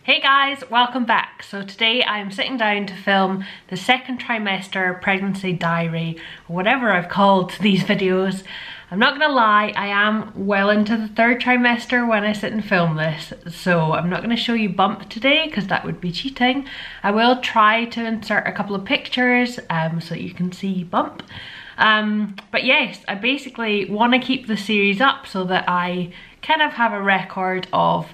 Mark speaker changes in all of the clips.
Speaker 1: Hey guys, welcome back. So today I'm sitting down to film the second trimester pregnancy diary, or whatever I've called these videos. I'm not gonna lie, I am well into the third trimester when I sit and film this, so I'm not gonna show you bump today because that would be cheating. I will try to insert a couple of pictures so you can see bump. But yes, I basically want to keep the series up so that I kind of have a record of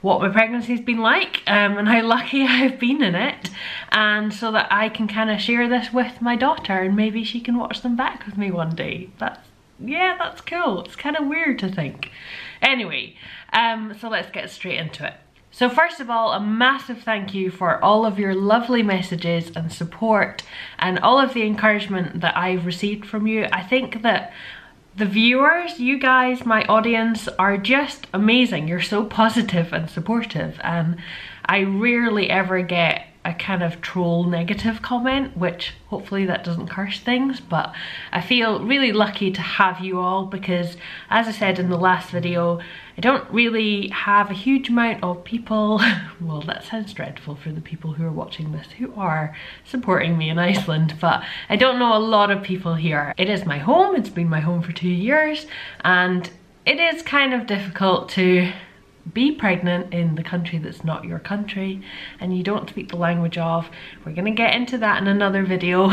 Speaker 1: what my pregnancy's been like and how lucky I've been in it, and so that I can kind of share this with my daughter and maybe she can watch them back with me one day. That's cool. It's kind of weird to think. Anyway, so let's get straight into it. So first of all, a massive thank you for all of your lovely messages and support and all of the encouragement that I've received from you. I think that the viewers, you guys, my audience, are just amazing. You're so positive and supportive, and I rarely ever get a kind of troll negative comment, which hopefully that doesn't curse things, but I feel really lucky to have you all because, as I said in the last video, I don't really have a huge amount of people, well that sounds dreadful for the people who are watching this who are supporting me in Iceland, but I don't know a lot of people here. It is my home, it's been my home for 2 years, and it is kind of difficult to be pregnant in the country that's not your country and you don't speak the language of. We're gonna get into that in another video.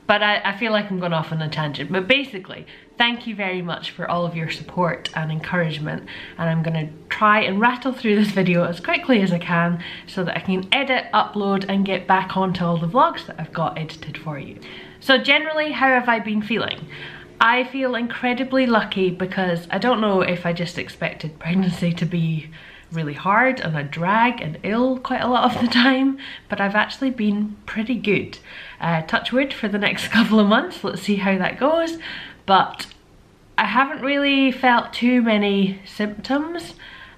Speaker 1: But I feel like I'm going off on a tangent. But basically, thank you very much for all of your support and encouragement. And I'm going to try and rattle through this video as quickly as I can so that I can edit, upload and get back onto all the vlogs that I've got edited for you. So generally, how have I been feeling? I feel incredibly lucky because I don't know if I just expected pregnancy to be really hard and a drag and ill quite a lot of the time, but I've actually been pretty good. Touch wood for the next couple of months, let's see how that goes, but I haven't really felt too many symptoms.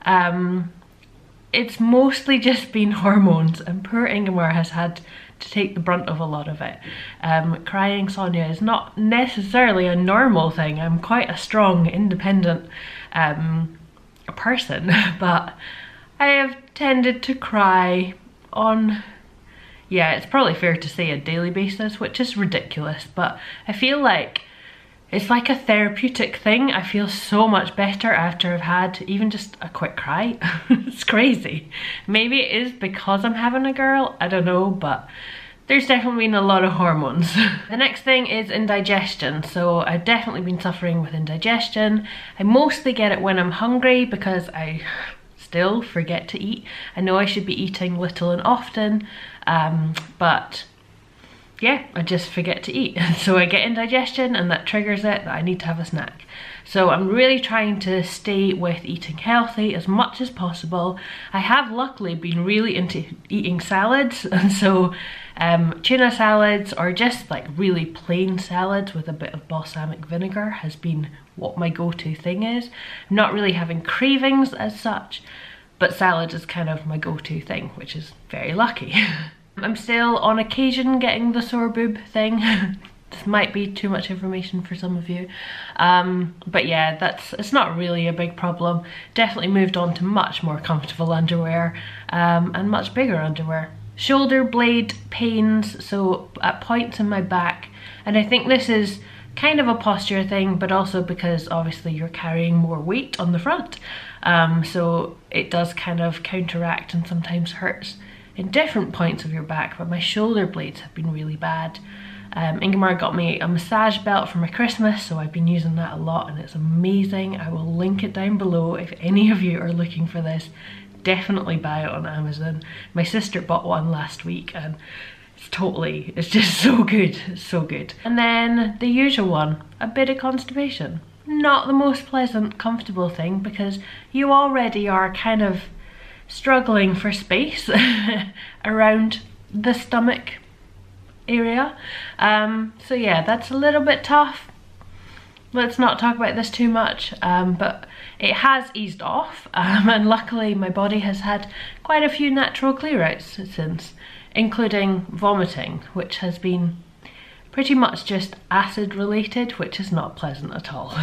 Speaker 1: It's mostly just been hormones, and poor Ingemar has had to take the brunt of a lot of it. Crying Sonia is not necessarily a normal thing. I'm quite a strong, independent person, but I have tended to cry on, yeah, it's probably fair to say a daily basis, which is ridiculous, but I feel like it's like a therapeutic thing. I feel so much better after I've had even just a quick cry. It's crazy. Maybe it is because I'm having a girl, I don't know, but there's definitely been a lot of hormones. The next thing is indigestion. So I've definitely been suffering with indigestion. I mostly get it when I'm hungry because I still forget to eat. I know I should be eating little and often, but yeah, I just forget to eat. So I get indigestion and that triggers it that I need to have a snack. So I'm really trying to stay with eating healthy as much as possible. I have luckily been really into eating salads, and so tuna salads or just like really plain salads with a bit of balsamic vinegar has been what my go-to thing is. I'm not really having cravings as such, but salad is kind of my go-to thing, which is very lucky. I'm still on occasion getting the sore boob thing. This might be too much information for some of you, but yeah, it's not really a big problem. Definitely moved on to much more comfortable underwear and much bigger underwear. Shoulder blade pains, so at points in my back, and I think this is kind of a posture thing, but also because obviously you're carrying more weight on the front, so it does kind of counteract and sometimes hurts in different points of your back, but my shoulder blades have been really bad. Ingemar got me a massage belt for my Christmas, so I've been using that a lot and it's amazing. I will link it down below if any of you are looking for this. Definitely buy it on Amazon. My sister bought one last week and it's just so good, it's so good. And then the usual one, a bit of constipation. Not the most pleasant, comfortable thing because you already are kind of struggling for space around the stomach area. So yeah, that's a little bit tough. Let's not talk about this too much, but it has eased off, and luckily my body has had quite a few natural clear outs since, including vomiting, which has been pretty much just acid related, which is not pleasant at all.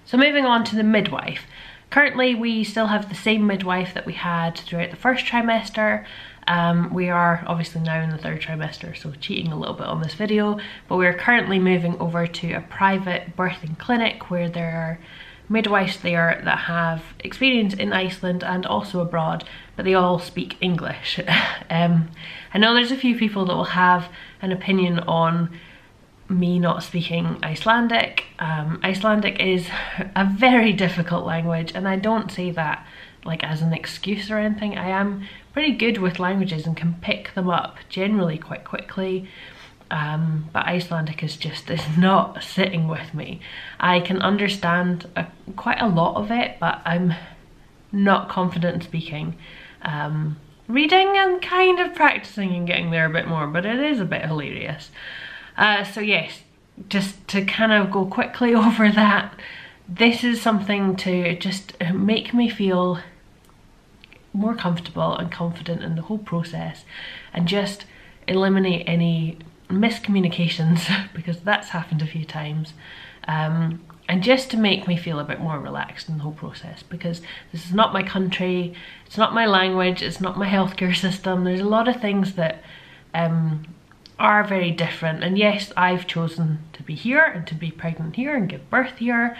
Speaker 1: So moving on to the midwife. Currently we still have the same midwife that we had throughout the first trimester. We are obviously now in the third trimester, so cheating a little bit on this video, but we're currently moving over to a private birthing clinic where there are midwives there that have experience in Iceland and also abroad, but they all speak English. I know there's a few people that will have an opinion on me not speaking Icelandic. Icelandic is a very difficult language, and I don't say that like as an excuse or anything. I am pretty good with languages and can pick them up generally quite quickly, but Icelandic is not sitting with me. I can understand quite a lot of it, but I'm not confident in speaking. Reading and kind of practicing and getting there a bit more, but it is a bit hilarious. So yes, just to kind of go quickly over that, this is something to just make me feel more comfortable and confident in the whole process, and just eliminate any miscommunications, because that's happened a few times, and just to make me feel a bit more relaxed in the whole process, because this is not my country, it's not my language, it's not my healthcare system. There's a lot of things that are very different, and yes, I've chosen to be here and to be pregnant here and give birth here,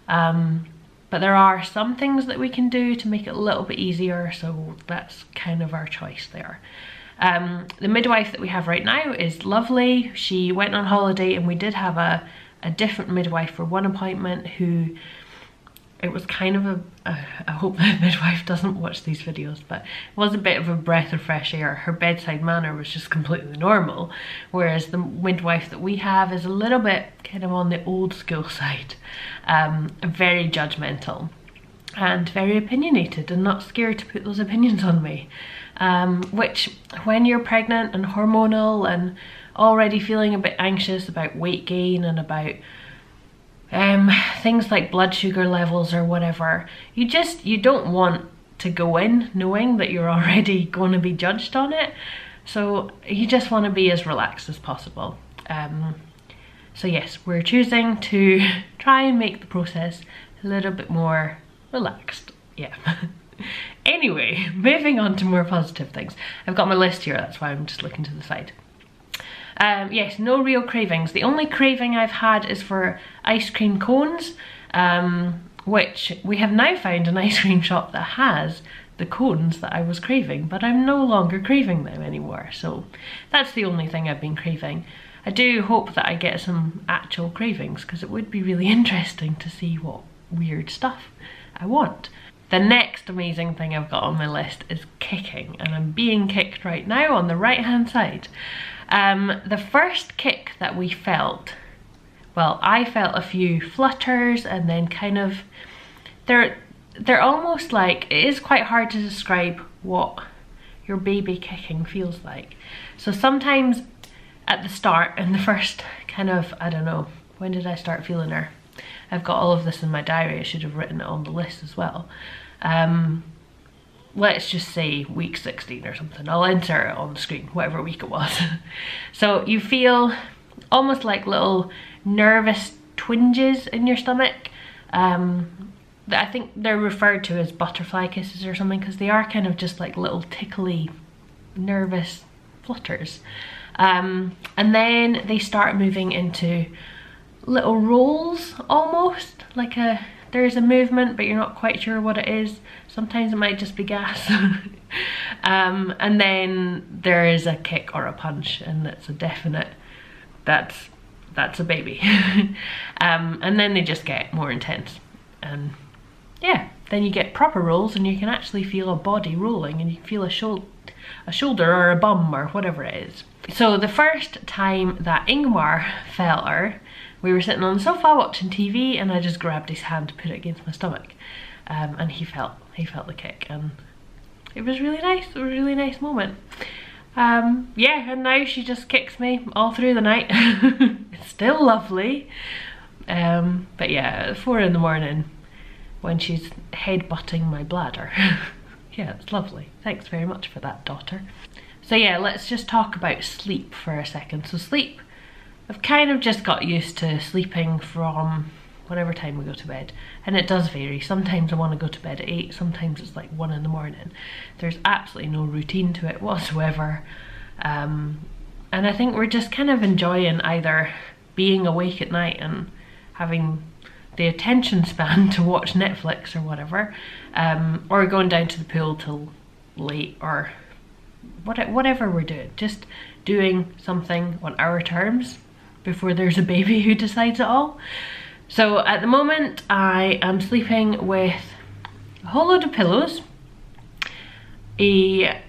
Speaker 1: but there are some things that we can do to make it a little bit easier, so that's kind of our choice there. The midwife that we have right now is lovely. She went on holiday, and we did have a different midwife for one appointment who, it was kind of I hope the midwife doesn't watch these videos, but it was a bit of a breath of fresh air. Her bedside manner was just completely normal, whereas the midwife that we have is a little bit kind of on the old school side, very judgmental and very opinionated, and not scared to put those opinions on me, which when you're pregnant and hormonal and already feeling a bit anxious about weight gain and about things like blood sugar levels or whatever, you don't want to go in knowing that you're already going to be judged on it, so you just want to be as relaxed as possible. So yes, we're choosing to try and make the process a little bit more relaxed, yeah. Anyway, moving on to more positive things. I've got my list here, that's why I'm just looking to the side. Yes, no real cravings. The only craving I've had is for ice cream cones, which we have now found an ice cream shop that has the cones that I was craving, but I'm no longer craving them anymore, so that's the only thing I've been craving. I do hope that I get some actual cravings, because it would be really interesting to see what weird stuff I want. The next amazing thing I've got on my list is kicking, and I'm being kicked right now on the right hand side. The first kick that we felt, well, I felt a few flutters, and then kind of, they're almost like, it is quite hard to describe what your baby kicking feels like. So sometimes at the start, in the first kind of, I don't know, when did I start feeling her? I've got all of this in my diary, I should have written it on the list as well. Let's just say week 16 or something. I'll insert it on the screen, whatever week it was. So you feel almost like little nervous twinges in your stomach. I think they're referred to as butterfly kisses or something, because they are kind of just like little tickly, nervous flutters. And then they start moving into little rolls, almost like there's a movement, but you're not quite sure what it is. Sometimes it might just be gas. And then there is a kick or a punch, and that's a definite, that's a baby. And then they just get more intense, and yeah, then you get proper rolls, and you can actually feel a body rolling, and you can feel a shoulder or a bum or whatever it is. So the first time that Ingmar felt her, we were sitting on the sofa watching TV, and I just grabbed his hand to put it against my stomach, and he felt the kick, and it was really nice. It was a really nice moment. Yeah, and now she just kicks me all through the night. It's still lovely, but yeah, at 4 in the morning when she's headbutting my bladder. Yeah, it's lovely. Thanks very much for that, daughter. So yeah, let's just talk about sleep for a second. So sleep, I've kind of just got used to sleeping from whatever time we go to bed. And it does vary. Sometimes I want to go to bed at 8, sometimes it's like 1 in the morning. There's absolutely no routine to it whatsoever. And I think we're just kind of enjoying either being awake at night and having the attention span to watch Netflix or whatever, or going down to the pool till late, or whatever we're doing. Just doing something on our terms before there's a baby who decides it all. So at the moment I am sleeping with a whole load of pillows, a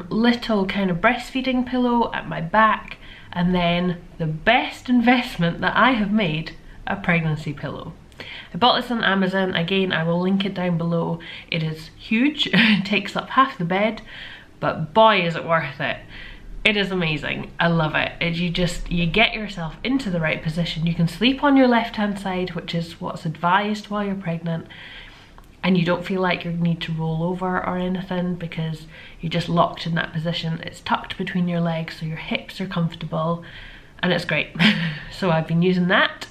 Speaker 1: little kind of breastfeeding pillow at my back, and then the best investment that I have made, a pregnancy pillow. I bought this on Amazon. Again, I will link it down below. It is huge, it takes up half the bed, but boy is it worth it. It is amazing. I love it. You get yourself into the right position. You can sleep on your left hand side, which is what's advised while you're pregnant, and you don't feel like you need to roll over or anything because you're just locked in that position. It's tucked between your legs so your hips are comfortable, and it's great. So I've been using that.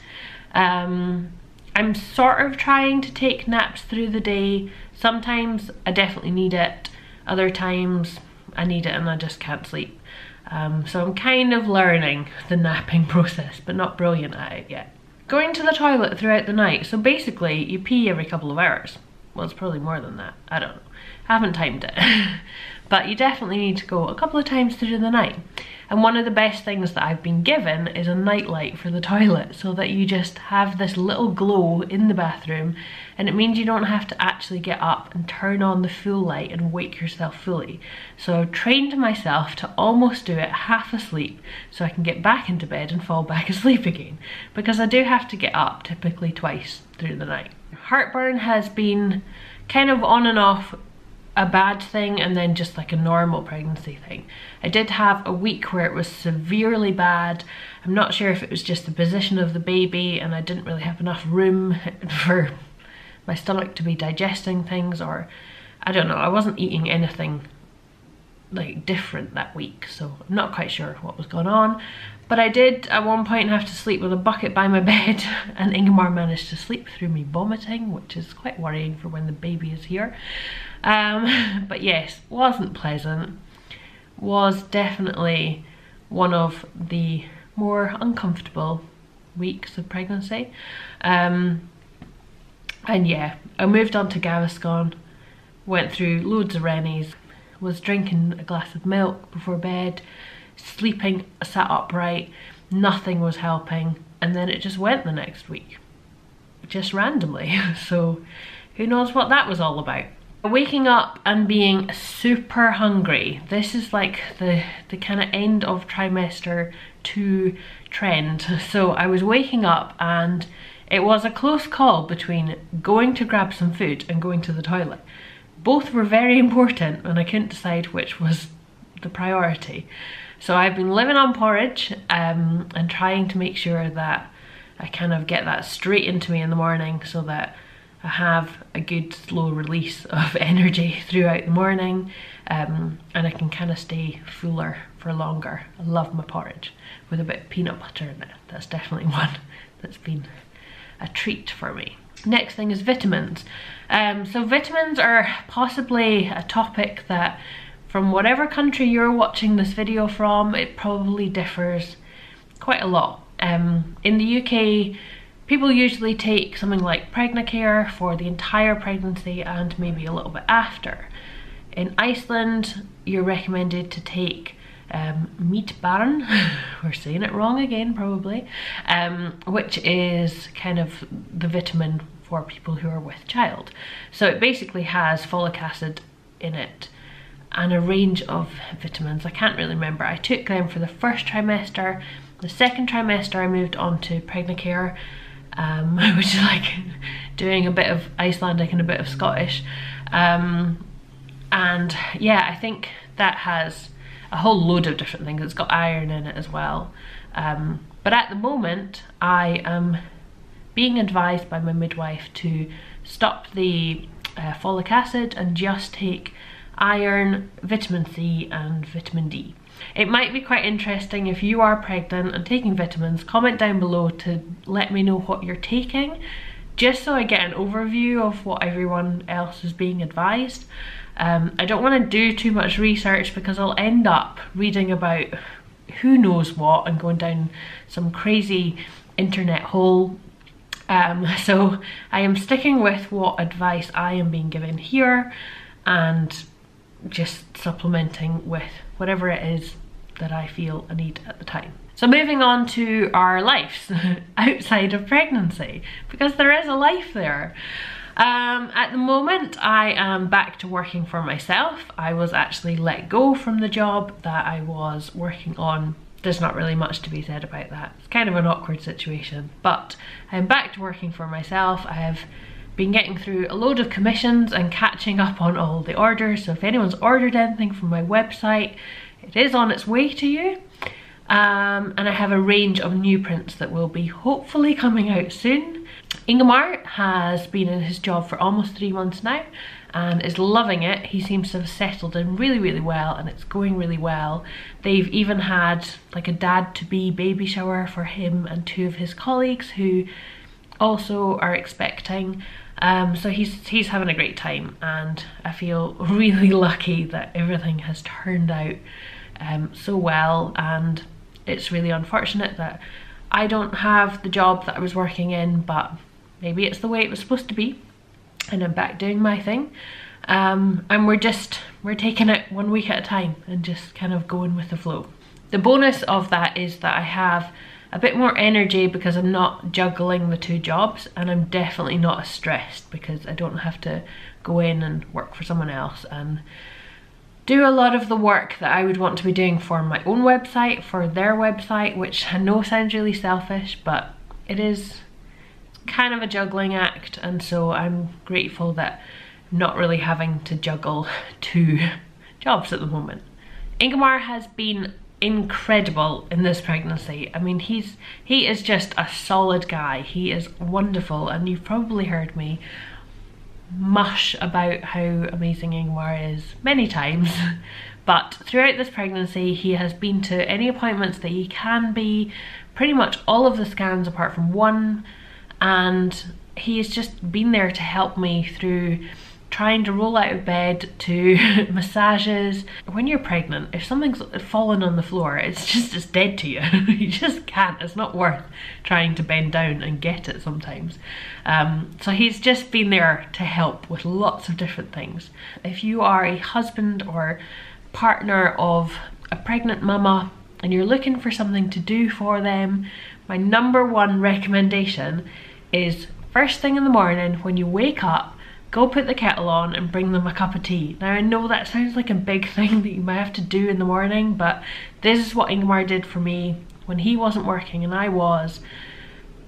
Speaker 1: I'm sort of trying to take naps through the day. Sometimes I definitely need it, other times I need it and I just can't sleep. So I'm kind of learning the napping process, but not brilliant at it yet. Going to the toilet throughout the night. So basically you pee every couple of hours. Well, it's probably more than that, I don't know. I haven't timed it. But you definitely need to go a couple of times through the night. And one of the best things that I've been given is a night light for the toilet, so that you just have this little glow in the bathroom, and it means you don't have to actually get up and turn on the full light and wake yourself fully. So I've trained myself to almost do it half asleep so I can get back into bed and fall back asleep again, because I do have to get up typically twice through the night. Heartburn has been kind of on and off, a bad thing and then just like a normal pregnancy thing. I did have a week where it was severely bad. I'm not sure if it was just the position of the baby and I didn't really have enough room for my stomach to be digesting things, or I don't know, I wasn't eating anything like different that week, so I'm not quite sure what was going on. But I did at one point have to sleep with a bucket by my bed, and Ingmar managed to sleep through me vomiting, which is quite worrying for when the baby is here. But yes, wasn't pleasant. Was definitely one of the more uncomfortable weeks of pregnancy. And yeah, I moved on to Gaviscon, went through loads of Rennies, was drinking a glass of milk before bed, sleeping sat upright, nothing was helping, and then it just went the next week, just randomly. So who knows what that was all about. Waking up and being super hungry. This is like the kind of end of trimester 2 trend. So I was waking up and it was a close call between going to grab some food and going to the toilet. Both were very important and I couldn't decide which was the priority. So I've been living on porridge and trying to make sure that I kind of get that straight into me in the morning so that I have a good slow release of energy throughout the morning, and I can kind of stay fuller for longer. I love my porridge with a bit of peanut butter in it. That's definitely one that's been a treat for me. Next thing is vitamins. So vitamins are possibly a topic that, from whatever country you're watching this video from, it probably differs quite a lot. In the UK, people usually take something like Pregnacare for the entire pregnancy and maybe a little bit after. In Iceland, you're recommended to take Midwife, we're saying it wrong again probably, which is kind of the vitamin for people who are with child. So it basically has folic acid in it and a range of vitamins. I can't really remember. I took them for the first trimester. The second trimester I moved on to Pregnacare, which is like doing a bit of Icelandic and a bit of Scottish. And yeah, I think that has a whole load of different things. It's got iron in it as well. But at the moment, I am being advised by my midwife to stop the folic acid and just take iron, vitamin C and vitamin D. It might be quite interesting if you are pregnant and taking vitamins. Comment down below to let me know what you're taking, just so I get an overview of what everyone else is being advised. I don't want to do too much research because I'll end up reading about who knows what and going down some crazy internet hole. So I am sticking with what advice I am being given here and just supplementing with whatever it is that I feel I need at the time. So moving on to our lives outside of pregnancy, because there is a life there. At the moment I am back to working for myself. I was actually let go from the job that I was working on. There's not really much to be said about that. It's kind of an awkward situation, but I'm back to working for myself. I have been getting through a load of commissions and catching up on all the orders. So if anyone's ordered anything from my website, it is on its way to you. And I have a range of new prints that will be hopefully coming out soon. Ingemar has been in his job for almost 3 months now and is loving it. He seems to have settled in really, really well, and it's going really well. They've even had like a dad-to-be baby shower for him and 2 of his colleagues who also are expecting. So he's having a great time, and I feel really lucky that everything has turned out so well. And it's really unfortunate that I don't have the job that I was working in, but maybe it's the way it was supposed to be and I'm back doing my thing. And we're taking it 1 week at a time and just kind of going with the flow. The bonus of that is that I have a bit more energy because I'm not juggling the 2 jobs, and I'm definitely not as stressed because I don't have to go in and work for someone else and do a lot of the work that I would want to be doing for my own website, for their website, which I know sounds really selfish, but it is kind of a juggling act, and so I'm grateful that I'm not really having to juggle 2 jobs at the moment. Ingemar has been incredible in this pregnancy. I mean, he is just a solid guy. He is wonderful, and you've probably heard me mush about how amazing Ingemar is many times, but throughout this pregnancy he has been to any appointments that he can be, pretty much all of the scans apart from 1, and he's just been there to help me through trying to roll out of bed to massages. When you're pregnant, if something's fallen on the floor, it's dead to you. You just can't, it's not worth trying to bend down and get it sometimes. So he's just been there to help with lots of different things. If you are a husband or partner of a pregnant mama and you're looking for something to do for them, my #1 recommendation is first thing in the morning when you wake up, go put the kettle on and bring them a cup of tea. Now I know that sounds like a big thing that you might have to do in the morning, but this is what Ingemar did for me when he wasn't working and I was,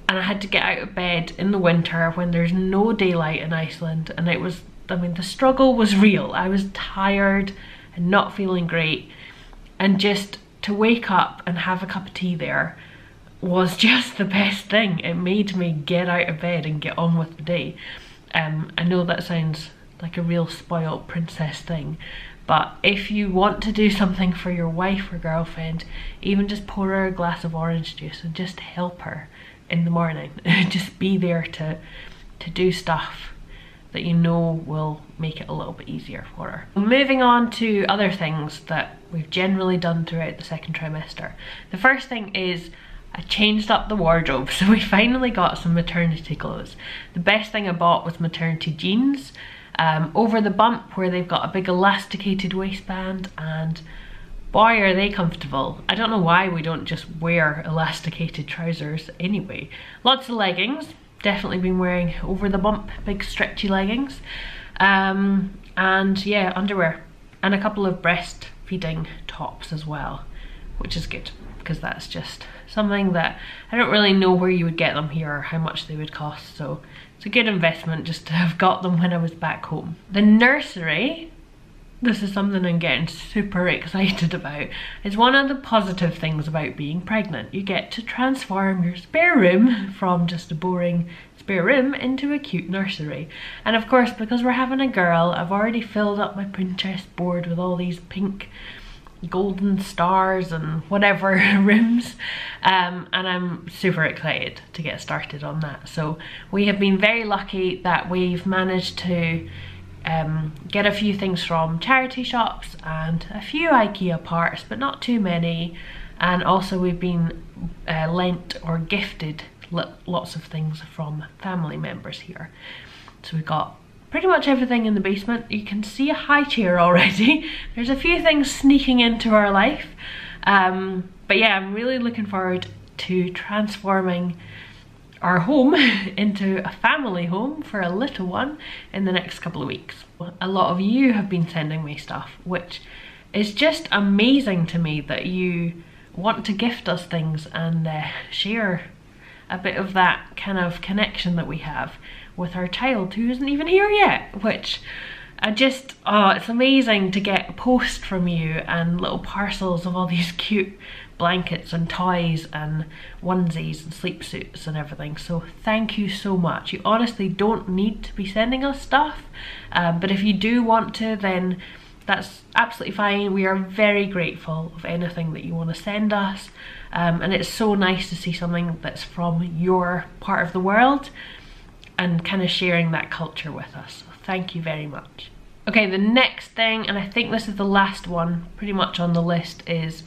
Speaker 1: and I had to get out of bed in the winter when there's no daylight in Iceland, and it was, I mean, the struggle was real. I was tired and not feeling great, and just to wake up and have a cup of tea there was just the best thing. It made me get out of bed and get on with the day. I know that sounds like a real spoiled princess thing, but if you want to do something for your wife or girlfriend, even just pour her a glass of orange juice and just help her in the morning. Just be there to do stuff that you know will make it a little bit easier for her. Moving on to other things that we've generally done throughout the 2nd trimester. The first thing is I changed up the wardrobe, so we finally got some maternity clothes. The best thing I bought was maternity jeans, over the bump, where they've got a big elasticated waistband, and boy are they comfortable. I don't know why we don't just wear elasticated trousers anyway. Lots of leggings, definitely been wearing over the bump, big stretchy leggings, and yeah, underwear, and a couple of breastfeeding tops as well, which is good because that's just something that I don't really know where you would get them here or how much they would cost, so it's a good investment just to have got them when I was back home. The nursery, this is something I'm getting super excited about. It's one of the positive things about being pregnant. You get to transform your spare room from just a boring spare room into a cute nursery. And of course, because we're having a girl, I've already filled up my Pinterest board with all these pink golden stars and whatever rooms, and I'm super excited to get started on that. So we have been very lucky that we've managed to get a few things from charity shops and a few IKEA parts, but not too many. And also we've been lent or gifted lots of things from family members here. So we got pretty much everything in the basement. You can see a high chair already. There's a few things sneaking into our life. But yeah, I'm really looking forward to transforming our home into a family home for a little one in the next couple of weeks. A lot of you have been sending me stuff, which is just amazing to me, that you want to gift us things and share a bit of that kind of connection that we have with our child who isn't even here yet, which I just, oh, it's amazing to get post from you and little parcels of all these cute blankets and toys and onesies and sleep suits and everything. So thank you so much. You honestly don't need to be sending us stuff, but if you do want to, then that's absolutely fine. We are very grateful of anything that you want to send us, and it's so nice to see something that's from your part of the world and kind of sharing that culture with us. So thank you very much. Okay, the next thing, and I think this is the last one pretty much on the list, is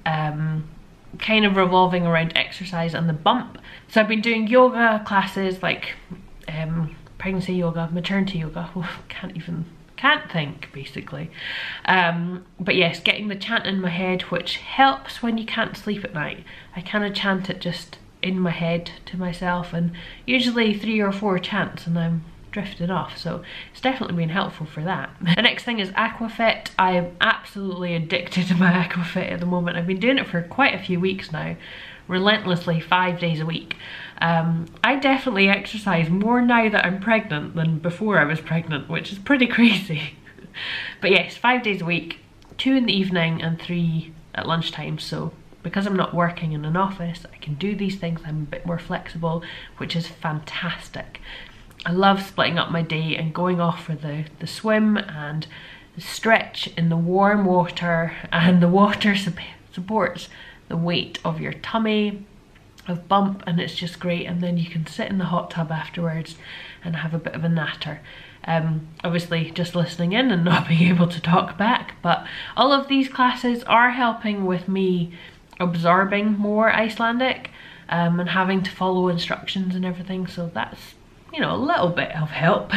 Speaker 1: kind of revolving around exercise and the bump. So I've been doing yoga classes, like pregnancy yoga, maternity yoga, can't think basically. But yes, getting the chant in my head, which helps when you can't sleep at night. I kind of chant it just in my head to myself, and usually 3 or 4 chants and I'm drifted off, so it's definitely been helpful for that. The next thing is Aquafit. I am absolutely addicted to my Aquafit at the moment. I've been doing it for quite a few weeks now, relentlessly 5 days a week. I definitely exercise more now that I'm pregnant than before I was pregnant, which is pretty crazy. But yes, 5 days a week, 2 in the evening and 3 at lunchtime. So because I'm not working in an office, I can do these things. I'm a bit more flexible, which is fantastic. I love splitting up my day and going off for the swim and the stretch in the warm water, and the water supports the weight of your tummy, of bump, and it's just great. And then you can sit in the hot tub afterwards and have a bit of a natter. Obviously just listening in and not being able to talk back, but all of these classes are helping with me absorbing more Icelandic and having to follow instructions and everything, so that's, you know, a little bit of help.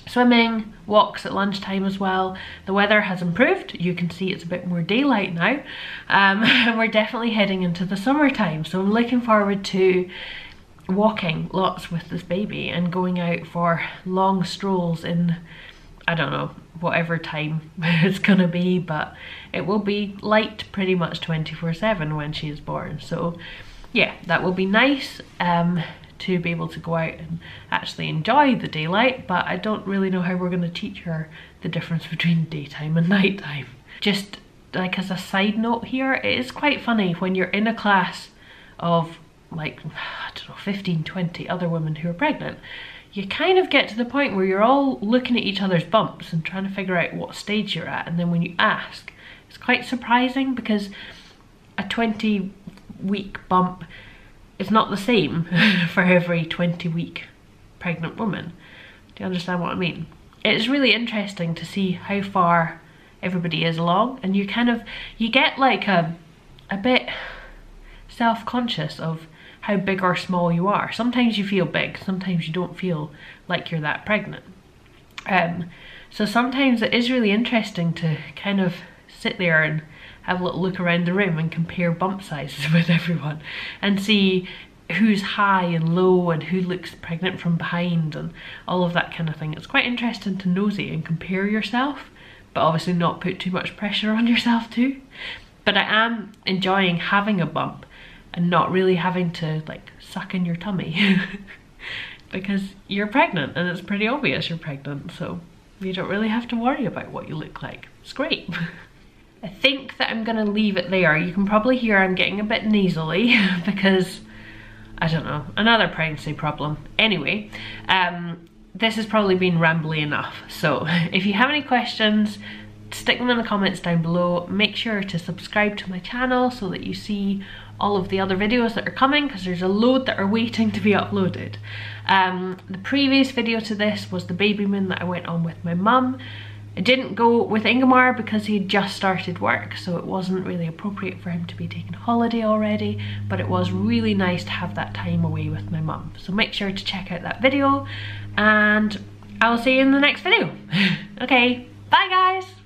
Speaker 1: Swimming, walks at lunchtime as well. The weather has improved. You can see it's a bit more daylight now, and we're definitely heading into the summertime, so I'm looking forward to walking lots with this baby and going out for long strolls in, I don't know, whatever time it's gonna be, but it will be light pretty much 24/7 when she is born. So yeah, that will be nice to be able to go out and actually enjoy the daylight, but I don't really know how we're going to teach her the difference between daytime and nighttime. Just like as a side note here, it is quite funny when you're in a class of like, I don't know, 15, 20 other women who are pregnant. You kind of get to the point where you're all looking at each other's bumps and trying to figure out what stage you're at, and then when you ask, it's quite surprising because a 20-week bump is not the same for every 20-week pregnant woman. Do you understand what I mean? It's really interesting to see how far everybody is along, and you get like a bit self-conscious of how big or small you are. Sometimes you feel big, sometimes you don't feel like you're that pregnant. So sometimes it is really interesting to kind of sit there and have a little look around the room and compare bump sizes with everyone and see who's high and low and who looks pregnant from behind and all of that kind of thing. It's quite interesting to nosy and compare yourself, but obviously not put too much pressure on yourself too. But I am enjoying having a bump and not really having to like suck in your tummy because you're pregnant and it's pretty obvious you're pregnant, so you don't really have to worry about what you look like. It's great. I think that I'm gonna leave it there. You can probably hear I'm getting a bit nasally because, I don't know, another pregnancy problem. Anyway, this has probably been rambly enough. So if you have any questions, stick them in the comments down below. Make sure to subscribe to my channel so that you see all of the other videos that are coming, because there's a load that are waiting to be uploaded. The previous video to this was the baby moon that I went on with my mum. I didn't go with Ingemar because he had just started work, so it wasn't really appropriate for him to be taking holiday already, but it was really nice to have that time away with my mum. So make sure to check out that video, and I'll see you in the next video. Okay, bye guys!